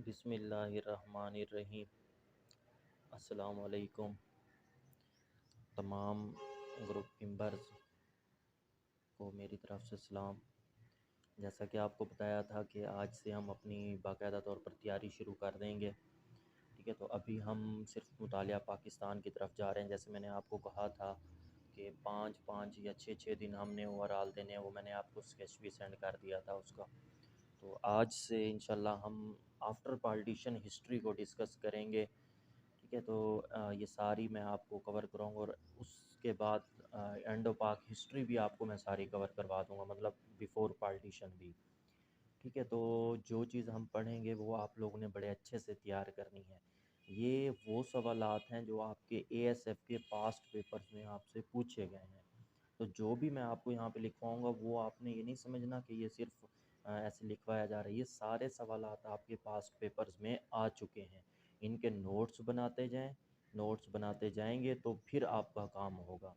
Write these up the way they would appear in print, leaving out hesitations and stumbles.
बिस्मिल्लाहिर्रहमानिर्रहीम। अस्सलाम वालेकुम तमाम ग्रुप मेंबर्स को मेरी तरफ़ से सलाम। जैसा कि आपको बताया था कि आज से हम अपनी बाकायदा तौर पर तैयारी शुरू कर देंगे, ठीक है। तो अभी हम सिर्फ मुतालिया पाकिस्तान की तरफ जा रहे हैं। जैसे मैंने आपको कहा था कि 5 या 6 दिन हमने ओवरऑल देने हैं, वो मैंने आपको स्केच भी सेंड कर दिया था उसका। तो आज से इंशाल्लाह हम आफ्टर पार्टीशन हिस्ट्री को डिस्कस करेंगे, ठीक है। तो ये सारी मैं आपको कवर कराऊंगा और उसके बाद इंडो पाक हिस्ट्री भी आपको मैं सारी कवर करवा दूंगा, मतलब बिफ़ोर पार्टीशन भी, ठीक है। तो जो चीज़ हम पढ़ेंगे वो आप लोगों ने बड़े अच्छे से तैयार करनी है। ये वो सवालात हैं जो आपके एएसएफ के पास्ट पेपर्स में आपसे पूछे गए हैं। तो जो भी मैं आपको यहाँ पे लिखवाऊँगा वो आपने ये नहीं समझना कि ये सिर्फ ऐसे लिखवाया जा रहा है। ये सारे सवालात आपके पास्ट पेपर्स में आ चुके हैं। इनके नोट्स बनाते जाएं, नोट्स बनाते जाएंगे तो फिर आपका काम होगा,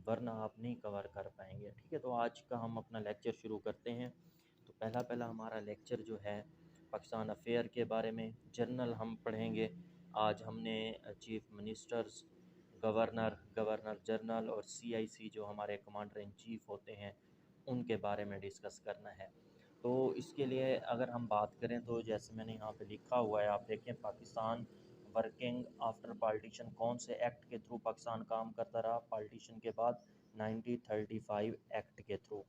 वरना आप नहीं कवर कर पाएंगे, ठीक है। तो आज का हम अपना लेक्चर शुरू करते हैं। तो पहला हमारा लेक्चर जो है पाकिस्तान अफेयर के बारे में जनरल हम पढ़ेंगे। आज हमने चीफ मिनिस्टर्स, गवर्नर जनरल और सीआईसी जो हमारे कमांडर इन चीफ होते हैं उनके बारे में डिस्कस करना है। तो इसके लिए अगर हम बात करें तो जैसे मैंने यहाँ पे लिखा हुआ है, आप देखें, पाकिस्तान वर्किंग आफ्टर पार्टीशन, कौन से एक्ट के थ्रू पाकिस्तान काम करता रहा पार्टीशन के बाद? 1935 एक्ट के थ्रू,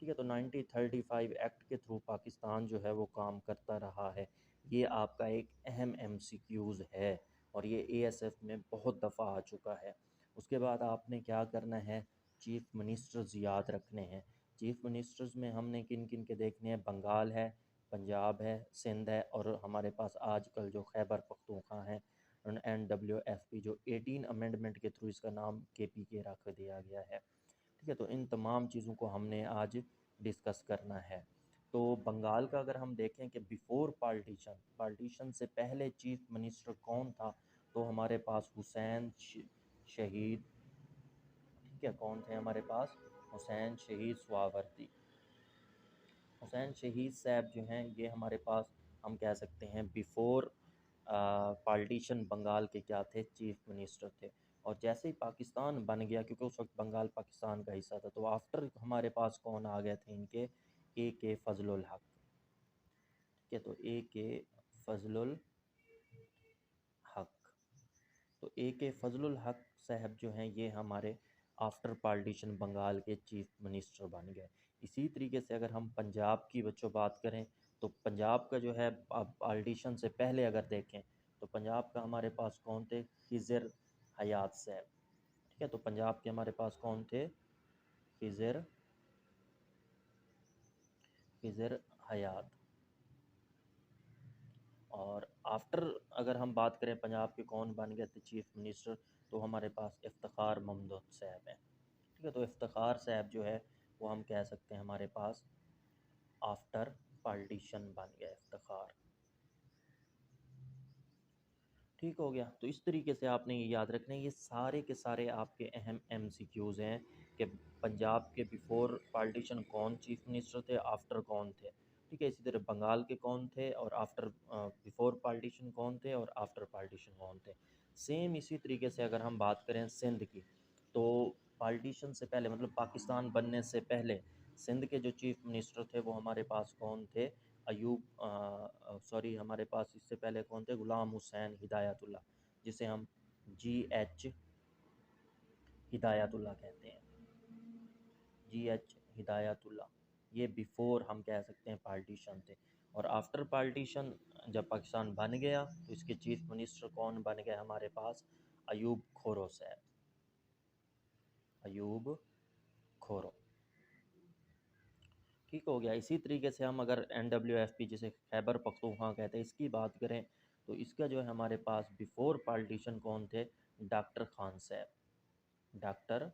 ठीक है। तो 1935 एक्ट के थ्रू पाकिस्तान जो है वो काम करता रहा है। ये आपका एक अहम एमसीक्यूज़ है और ये एएसएफ में बहुत दफ़ा आ चुका है। उसके बाद आपने क्या करना है, चीफ मिनिस्टर्स याद रखने हैं। चीफ मिनिस्टर्स में हमने किन किन के देखने हैं? बंगाल है, पंजाब है, सिंध है और हमारे पास आजकल जो खैबर पख्तूनख्वा है, NWFP, जो 18 अमेंडमेंट के थ्रू इसका नाम KPK रख दिया गया है, ठीक है। तो इन तमाम चीज़ों को हमने आज डिस्कस करना है। तो बंगाल का अगर हम देखें कि बिफ़ोर पार्टीशन से पहले चीफ मिनिस्टर कौन था, तो हमारे पास हुसैन शहीद, ठीक है, कौन थे हमारे पास? हुसैन शहीद सुहावर्दी। हुसैन शहीद साहब जो हैं ये हमारे पास, हम कह सकते हैं, बिफ़ोर पार्टीशन बंगाल के क्या थे? चीफ मिनिस्टर थे। और जैसे ही पाकिस्तान बन गया, क्योंकि उस वक्त बंगाल पाकिस्तान का हिस्सा था, तो आफ्टर हमारे पास कौन आ गए थे इनके? के फजलुल हक, ठीक है। तो के फजलुल हक, तो के फजलुल हक साहब जो हैं ये हमारे आफ्टर पार्टीशन बंगाल के चीफ मिनिस्टर बन गए। इसी तरीके से अगर हम पंजाब की बच्चों बात करें तो पंजाब का जो है पार्टीशन से पहले अगर देखें तो पंजाब का हमारे पास कौन थे? खिज़र हयात साहब, ठीक है। तो पंजाब के हमारे पास कौन थे? खिज़र हयात। और आफ्टर अगर हम बात करें पंजाब के कौन बन गए थे चीफ मिनिस्टर, तो हमारे पास इफ्तिखार महमूद साहब हैं, ठीक है। तो इफ्तिखार साहब जो है वो हम कह सकते हैं हमारे पास आफ्टर पार्टीशन बन गया इफ्तिखार, ठीक हो गया। तो इस तरीके से आपने ये याद रखना है, ये सारे के सारे आपके अहम एमसीक्यूज़ हैं कि पंजाब के बिफ़ोर पार्टीशन कौन चीफ मिनिस्टर थे, आफ्टर कौन थे, ठीक है। इसी तरह बंगाल के कौन थे और आफ्टर बिफ़ोर पार्टीशन कौन थे और आफ्टर पार्टीशन कौन थे। सेम इसी तरीके से अगर हम बात करें सिंध की, तो पार्टीशन से पहले, मतलब पाकिस्तान बनने से पहले, सिंध के जो चीफ मिनिस्टर थे वो हमारे पास कौन थे? हमारे पास इससे पहले कौन थे? ग़ुलाम हुसैन हिदायतुल्लाह, जिसे हम GH हिदायतुल्लाह कहते हैं, GH हिदायतुल्लाह। ये बिफ़ोर हम कह सकते हैं पार्टीशन थे। और आफ्टर पार्टीशन जब पाकिस्तान बन गया तो इसके चीफ मिनिस्टर कौन बन गए हमारे पास? अयूब खोरो साहब, अयूब खोरो, ठीक हो गया। इसी तरीके से हम अगर NWFP, जिसे खैबर पख्तूनख्वा कहते हैं, इसकी बात करें तो इसका जो है हमारे पास बिफ़ोर पार्टीशन कौन थे? डॉक्टर खान साहब, डॉक्टर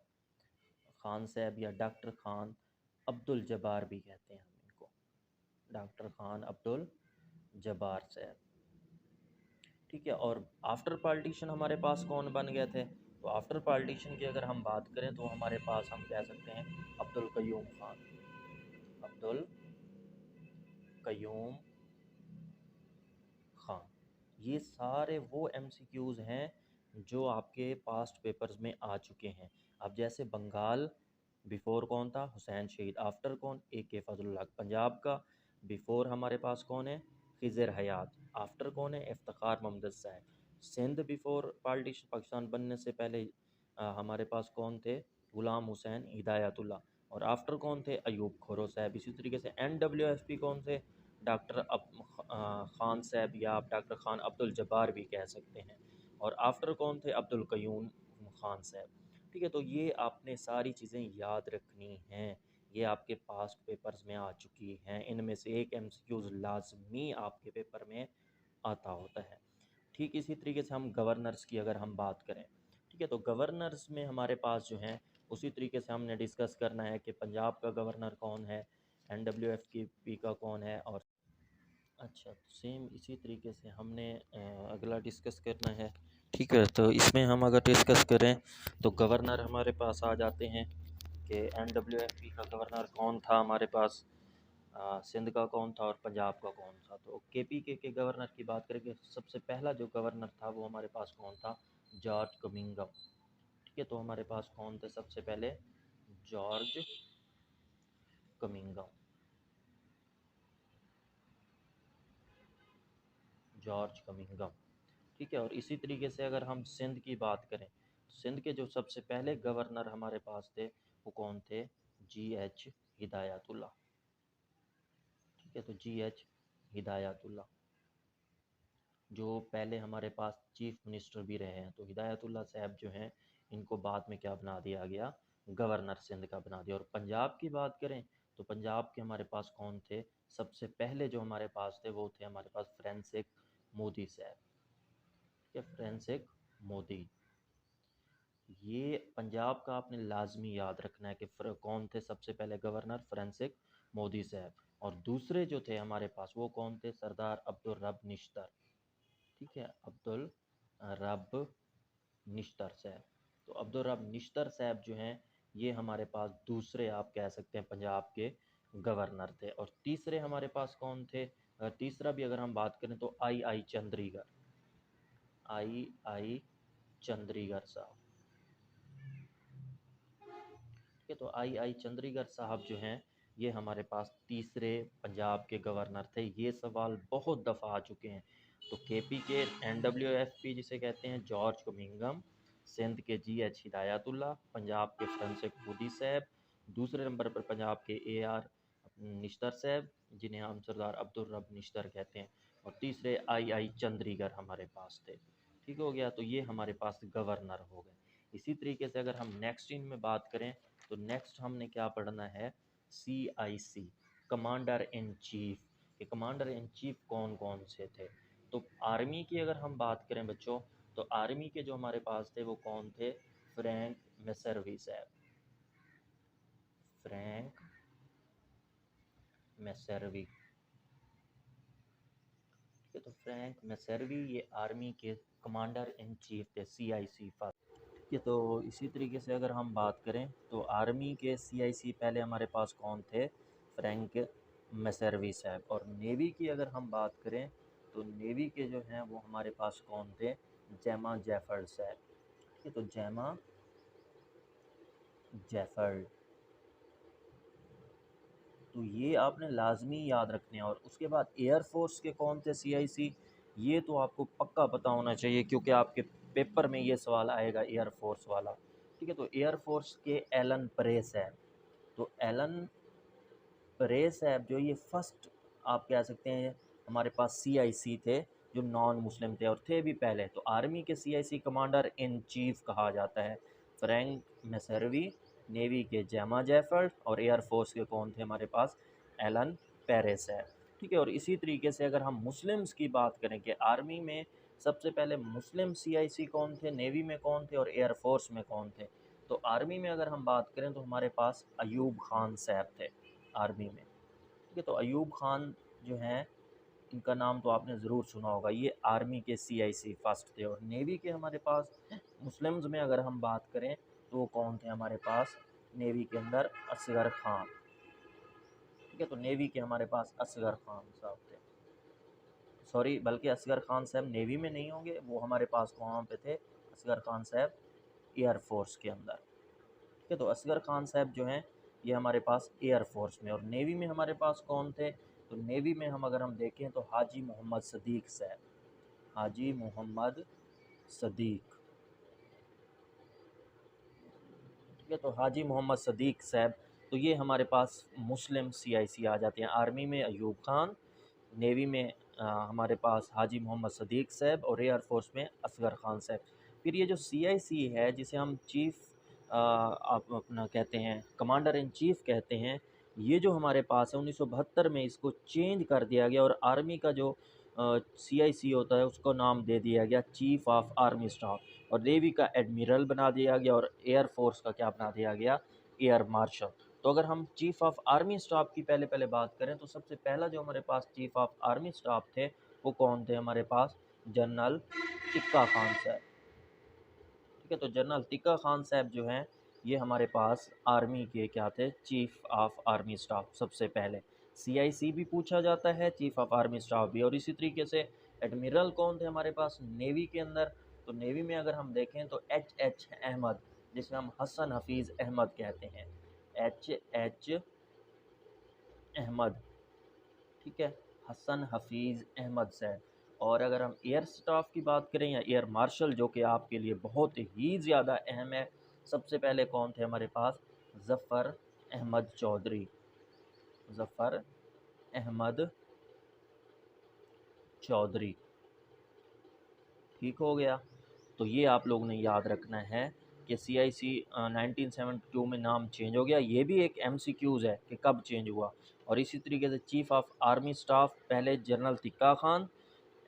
खान साहब या डॉक्टर खान अब्दुल जब्बार भी कहते हैं हम इनको, डॉक्टर खान अब्दुल जब्बार साहब, ठीक है। और आफ्टर पार्टीशन हमारे पास कौन बन गए थे? तो आफ्टर पार्टीशन की अगर हम बात करें तो हमारे पास हम कह सकते हैं अब्दुल कयूम खान, अब्दुल कयूम खान, ये सारे वो MCQs हैं जो आपके पास्ट पेपर्स में आ चुके हैं। अब जैसे बंगाल बिफोर कौन था? हुसैन शहीद। आफ्टर कौन? AK फजलुल हक। पंजाब का बिफोर हमारे पास कौन है? खिज़र हयात। आफ्टर कौन है? इफ्तिखार मोहम्मद साहब। सिंध बिफोर पार्टीशन पाकिस्तान बनने से पहले हमारे पास कौन थे? गुलाम हुसैन हिदायतुल्लाह। और आफ्टर कौन थे? अयूब खुरो साहब। इसी तरीके से NWFP कौन थे? डॉक्टर ख़ान साहब, या आप डॉक्टर ख़ान अब्दुल जब्बार भी कह सकते हैं। और आफ्टर कौन थे? अब्दुल क़य्यूम ख़ान साहब। ठीक है, तो ये आपने सारी चीज़ें याद रखनी हैं। ये आपके पास्ट पेपर्स में आ चुकी हैं। इनमें से एक MCQs लाजमी आपके पेपर में आता होता है। ठीक इसी तरीके से हम गवर्नर्स की अगर हम बात करें, ठीक है, तो गवर्नर्स में हमारे पास जो हैं उसी तरीके से हमने डिस्कस करना है कि पंजाब का गवर्नर कौन है, NWFP का कौन है। और अच्छा, तो सेम इसी तरीके से हमने अगला डिस्कस करना है। ठीक है, तो इसमें हम अगर डिस्कस करें तो गवर्नर हमारे पास आ जाते हैं कि NWFP का गवर्नर कौन था हमारे पास, सिंध का कौन था और पंजाब का कौन था। तो KPK के गवर्नर की बात करेंगे, सबसे पहला जो गवर्नर था वो हमारे पास कौन था? जॉर्ज कमिंगम। ठीक है, तो हमारे पास कौन थे सबसे पहले? जॉर्ज कमिंगम। जॉर्ज कमिंगम। ठीक है, और इसी तरीके से अगर हम सिंध की बात करें तो सिंध के जो सबसे पहले गवर्नर हमारे पास थे वो कौन थे? GH हिदायतुल्लाह। ठीक है, तो GH हिदायतुल्लाह जो पहले हमारे पास चीफ मिनिस्टर भी रहे हैं। तो हिदायतुल्लाह साहब जो हैं इनको बाद में क्या बना दिया गया? गवर्नर सिंध का बना दिया। और पंजाब की बात करें तो पंजाब के हमारे पास कौन थे? सबसे पहले जो हमारे पास थे वो थे हमारे पास फ्रेंसिक मोदी साहब। ठीक है, फ्रेंसिक मोदी। ये पंजाब का आपने लाजमी याद रखना है कि कौन थे सबसे पहले गवर्नर? फ्रेंसिक मोदी साहब। और दूसरे जो थे हमारे पास वो कौन थे? सरदार अब्दुल रब निश्तर। ठीक है, अब्दुल रब निश्तर साहब। तो अब्दुल रब निश्तर साहब जो हैं ये हमारे पास दूसरे आप कह सकते हैं पंजाब के गवर्नर थे। और तीसरे हमारे पास कौन थे? तीसरा भी अगर हम बात करें तो आई चंद्रीगढ़। आई चंद्रीगढ़ साहब। ठीक है, तो आई चंद्रीगढ़ साहब जो हैं ये हमारे पास तीसरे पंजाब के गवर्नर थे। ये सवाल बहुत दफ़ा आ चुके हैं। तो KPK NWFP जिसे कहते हैं जॉर्ज कमिंगम, सिंध के GH हिदायतुल्लाह, पंजाब के फ्रेंसिक मोदी साहब, दूसरे नंबर पर पंजाब के AR निश्तर साहब जिन्हें हम सरदार अब्दुल रब निश्तर कहते हैं, और तीसरे आई चंद्रीगढ़ हमारे पास थे। ठीक हो गया, तो ये हमारे पास गवर्नर हो गए। इसी तरीके से अगर हम नेक्स्ट इन में बात करें तो नेक्स्ट हमने क्या पढ़ना है? CIC, commander in chief. ये कमांडर इन चीफ कौन कौन से थे? तो आर्मी की अगर हम बात करें बच्चों तो आर्मी के जो हमारे पास थे वो कौन थे? फ्रैंक मैसर्वी साहब। फ्रैंक मैसर्वी। ठीक है, तो फ्रैंक मैसर्वी ये आर्मी के कमांडर इन चीफ थे, CIC फर्स्ट। ठीक है, तो इसी तरीके से अगर हम बात करें तो आर्मी के CIC पहले हमारे पास कौन थे? फ्रैंक मैसर्वी साहब। और नेवी की अगर हम बात करें तो नेवी के जो हैं वो हमारे पास कौन थे? जेमा जेफर्ड साहब। ठीक है, तो जेमा जेफर्ड। तो ये आपने लाजमी याद रखने हैं। और उसके बाद एयरफोर्स के कौन थे CIC? ये तो आपको पक्का पता होना चाहिए क्योंकि आपके पेपर में ये सवाल आएगा एयरफोर्स वाला। ठीक है, तो एयरफोर्स के एलन प्रेस है। तो एलन प्रेस साहब जो ये फर्स्ट आप कह सकते हैं हमारे पास CIC थे जो नॉन मुस्लिम थे, और थे भी पहले। तो आर्मी के CIC कमांडर इन चीफ कहा जाता है फ्रैंक मैसर्वी, नेवी के जेमा जेफर्ड, और एयरफोर्स के कौन थे हमारे पास? एलन पेरेस है। ठीक है, और इसी तरीके से अगर हम मुस्लिम्स की बात करें कि आर्मी में सबसे पहले मुस्लिम CIC कौन थे, नेवी में कौन थे और एयरफोर्स में कौन थे? तो आर्मी में अगर हम बात करें तो हमारे पास अयूब खान साहब थे आर्मी में। ठीक है, तो अयूब खान जो हैं इनका नाम तो आपने ज़रूर सुना होगा। ये आर्मी के CIC फर्स्ट थे। और नेवी के हमारे पास मुस्लिम्स में अगर हम बात करें तो वो कौन थे हमारे पास? नेवी के अंदर असगर खान। ठीक है, तो नेवी के हमारे पास असगर खान साहब थे। सॉरी, बल्कि असगर खान साहब नेवी में नहीं होंगे, वो हमारे पास कहाँ पे थे, असगर खान साहब एयरफोर्स के अंदर। ठीक है, तो असगर खान साहब जो हैं ये हमारे पास एयरफोर्स में। और नेवी में हमारे पास कौन थे, तो नेवी में अगर हम देखें तो हाजी मोहम्मद सदीक साहब, हाजी मोहम्मद सदीक। ठीक है, तो हाजी मोहम्मद सदीक साहब, तो ये हमारे पास मुस्लिम CIC आ जाते हैं। आर्मी में अयूब खान, नेवी में हमारे पास हाजी मोहम्मद सदीक साहब और एयरफोर्स में असगर खान साहब। फिर ये जो CIC है जिसे हम चीफ़ आप अपना कहते हैं, कमांडर इन चीफ़ कहते हैं, ये जो हमारे पास है 1972 में इसको चेंज कर दिया गया और आर्मी का जो CIC होता है उसको नाम दे दिया गया चीफ़ ऑफ आर्मी स्टाफ, और नेवी का एडमिरल बना दिया गया और एयरफोर्स का क्या बना दिया गया, एयर मार्शल। तो अगर हम चीफ़ ऑफ आर्मी स्टाफ की पहले बात करें तो सबसे पहला जो हमारे पास चीफ़ ऑफ आर्मी स्टाफ थे वो कौन थे, हमारे पास जनरल तिक्का खान साहब। ठीक है, तो जनरल तिक्का खान साहब जो हैं ये हमारे पास आर्मी के क्या थे, चीफ़ ऑफ आर्मी स्टाफ सबसे पहले। CIC भी पूछा जाता है, चीफ़ ऑफ आर्मी स्टाफ भी। और इसी तरीके से एडमिरल कौन थे हमारे पास नेवी के अंदर, तो नेवी में अगर हम देखें तो H अहमद, जिसे हम हसन हफीज़ अहमद कहते हैं, H अहमद। ठीक है, हसन हफीज़ अहमद साहब। और अगर हम एयर स्टाफ की बात करें या एयर मार्शल, जो कि आपके लिए बहुत ही ज़्यादा अहम है, सबसे पहले कौन थे हमारे पास, ज़फ़र अहमद चौधरी, ज़फ़र अहमद चौधरी। ठीक हो गया, तो ये आप लोगों ने याद रखना है कि CIC 1972 में नाम चेंज हो गया। ये भी एक MCQs है कि कब चेंज हुआ। और इसी तरीके से चीफ़ ऑफ आर्मी स्टाफ पहले जनरल तिक्का खान,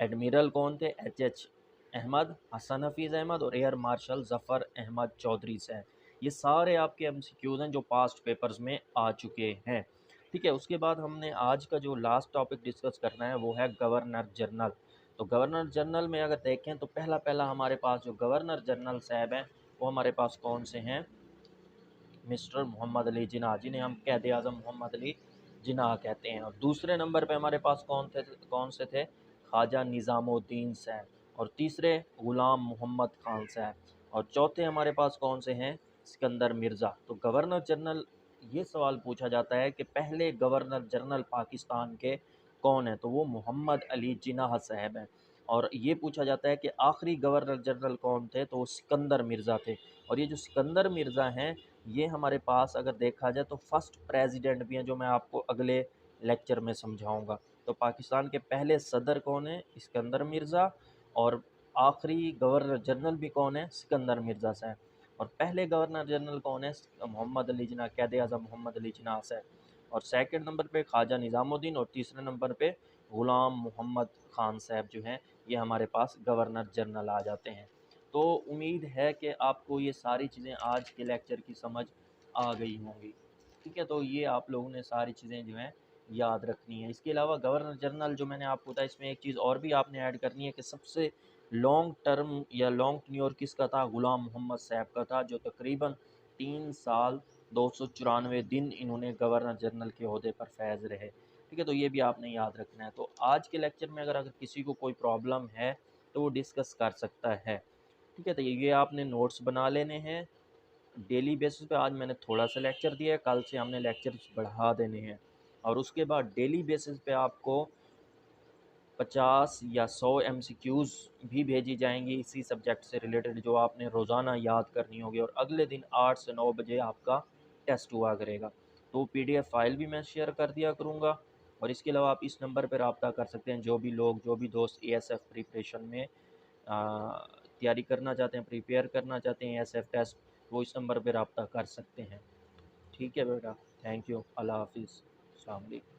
एडमिरल कौन थे, H अहमद, हसन हफीज़ अहमद और एयर मार्शल ज़फ़र अहमद चौधरी साहब। ये सारे आपके MCQs हैं जो पास्ट पेपर्स में आ चुके हैं। ठीक है, उसके बाद हमने आज का जो लास्ट टॉपिक डिस्कस करना है वो है गवर्नर जनरल। तो गवर्नर जनरल में अगर देखें तो पहला हमारे पास जो गवर्नर जनरल साहब हैं वो हमारे पास कौन से हैं, मिस्टर मोहम्मद अली जिन्ना, जिन्हें हम कैद आज़म मोहम्मद अली जिन्ना कहते हैं। और दूसरे नंबर पे हमारे पास कौन से थे, ख्वाजा निज़ामुद्दीन साहब। और तीसरे ग़ुलाम मोहम्मद खान साहब। और चौथे हमारे पास कौन से हैं, सिकंदर मिर्ज़ा। तो गवर्नर जनरल, ये सवाल पूछा जाता है कि पहले गवर्नर जनरल पाकिस्तान के कौन है, तो वो मोहम्मद अली जिन्ना साहब हैं। और ये पूछा जाता है कि आखिरी गवर्नर जनरल कौन थे, तो वो सिकंदर मिर्ज़ा थे। और ये जो सिकंदर मिर्ज़ा हैं ये हमारे पास अगर देखा जाए तो फर्स्ट प्रेसिडेंट भी हैं, जो मैं आपको अगले लेक्चर में समझाऊंगा। तो पाकिस्तान के पहले सदर कौन है, सिकंदर मिर्ज़ा। और आखिरी गवर्नर जनरल भी कौन है, सिकंदर मिर्ज़ा साहब। और पहले गवर्नर जनरल कौन है, मोहम्मद अली जिन्ना, कैद आज़म मोहम्मद अली जिन्ना साहब। और सेकंड नंबर पे ख्वाजा निज़ामुद्दीन और तीसरे नंबर पे ग़ुलाम मोहम्मद खान साहब जो हैं ये हमारे पास गवर्नर जनरल आ जाते हैं। तो उम्मीद है कि आपको ये सारी चीज़ें आज के लेक्चर की समझ आ गई होंगी। ठीक है, तो ये आप लोगों ने सारी चीज़ें जो हैं याद रखनी है। इसके अलावा गवर्नर जनरल जो मैंने आपको बताया, इसमें एक चीज़ और भी आपने ऐड करनी है कि सबसे लॉन्ग टर्म या लॉन्ग टेन्योर किसका था, ग़ुलाम मोहम्मद साहब का था, जो तकरीबन 3 साल 294 दिन इन्होंने गवर्नर जनरल के ओहदे पर फैज़ रहे। ठीक है, तो ये भी आपने याद रखना है। तो आज के लेक्चर में अगर किसी को कोई प्रॉब्लम है तो वो डिस्कस कर सकता है। ठीक है, तो ये आपने नोट्स बना लेने हैं डेली बेसिस पे। आज मैंने थोड़ा सा लेक्चर दिया है, कल से हमने लेक्चर्स बढ़ा देने हैं। और उसके बाद डेली बेसिस पे आपको 50 या 100 MCQs भी भेजी जाएंगी इसी सब्जेक्ट से रिलेटेड, जो आपने रोज़ाना याद करनी होगी। और अगले दिन 8 से 9 बजे आपका टेस्ट हुआ करेगा। तो PDF फाइल भी मैं शेयर कर दिया करूँगा। और इसके अलावा आप इस नंबर पर रब्ता कर सकते हैं, जो भी दोस्त ASF प्रिपरेशन में तैयारी करना चाहते हैं, प्रिपेयर करना चाहते हैं ASF टेस्ट, वो इस नंबर पर रब्ता कर सकते हैं। ठीक है बेटा, थैंक यू, अल्लाह हाफिज़, अस्सलाम वालेकुम।